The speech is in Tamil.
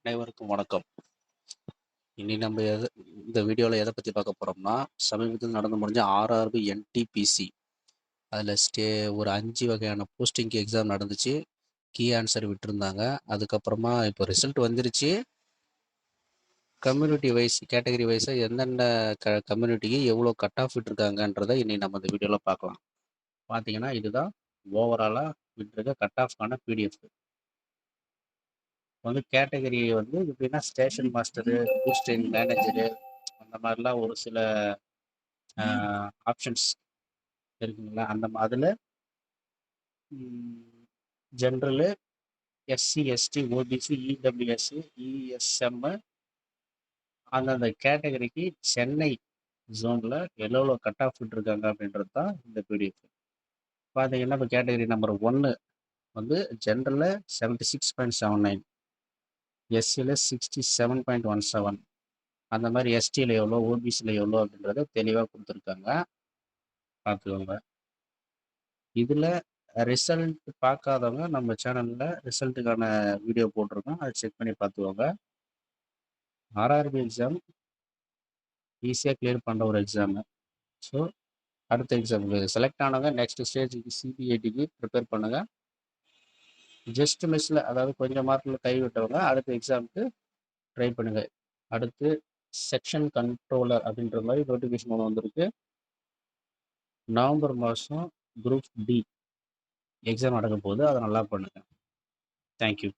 அனைவருக்கும் வணக்கம். இனி நம்ம இந்த வீடியோவில் எதை பற்றி பார்க்க போகிறோம்னா, சமீபத்தில் நடந்து முடிஞ்ச ஆர்ஆர்பி என்டிபிசி அதில் ஒரு 5 வகையான போஸ்டிங்க்கு எக்ஸாம் நடந்துச்சு. கீ ஆன்சர் விட்டுருந்தாங்க. அதுக்கப்புறமா இப்போ ரிசல்ட் வந்துருச்சு. கம்யூனிட்டி வைஸ் கேட்டகரி வைஸாக எந்தெந்த கம்யூனிட்டிக்கு எவ்வளோ கட் ஆஃப் விட்டுருக்காங்கன்றதை இனி நம்ம இந்த வீடியோவில் பார்க்கலாம். பார்த்தீங்கன்னா இதுதான் ஓவராலாக விட்டுருக்க கட் ஆஃப்கான பிடிஎஃப். கேட்டகரி எப்படின்னா ஸ்டேஷன் மாஸ்டரு, பூஸ்டிங் மேனேஜரு அந்த மாதிரிலாம் ஒரு சில ஆப்ஷன்ஸ் இருக்குங்களா. அதில் general, SC, ST, OBC, EWS, ESM அந்தந்த கேட்டகரிக்கு சென்னை ஜோனில் எவ்வளோ கட் ஆஃப் விட்டுருக்காங்க அப்படின்றது தான் இந்த பிடிஎஃப். பார்த்தீங்கன்னா இப்போ கேட்டகரி நம்பர் 1 ஜென்ரலில் 76.79, எஸ்சியில் 67.17, அந்த மாதிரி எஸ்டியில் எவ்வளோ, ஓபிசியில் எவ்வளோ அப்படின்றத தெளிவாக கொடுத்துருக்காங்க. பார்த்துக்கோங்க. இதில் ரிசல்ட் பார்க்காதவங்க நம்ம சேனலில் ரிசல்ட்டுக்கான வீடியோ போட்டிருக்கோம், அதை செக் பண்ணி பார்த்துக்கோங்க. ஆர்ஆர்பி எக்ஸாம் ஈஸியாக கிளியர் பண்ணுற ஒரு எக்ஸாமு. ஸோ அடுத்த எக்ஸாமுக்கு செலக்ட் ஆனவங்க நெக்ஸ்ட் ஸ்டேஜுக்கு சிபிஐடிக்கு ப்ரிப்பேர் பண்ணுங்கள். ஜஸ்ட் மிஸ்ஸில், அதாவது கொஞ்சம் மார்க்கில் கைவிட்டவங்க அடுத்த எக்ஸாமுக்கு ட்ரை பண்ணுங்கள். அடுத்து செக்ஷன் கண்ட்ரோலர் அப்படின்ற மாதிரி நோட்டிஃபிகேஷன் ஒன்று வந்திருக்கு. நவம்பர் மாதம் குரூப் டி எக்ஸாம் நடக்க போகுது. அதை நல்லா பண்ணுங்கள். தேங்க்யூ.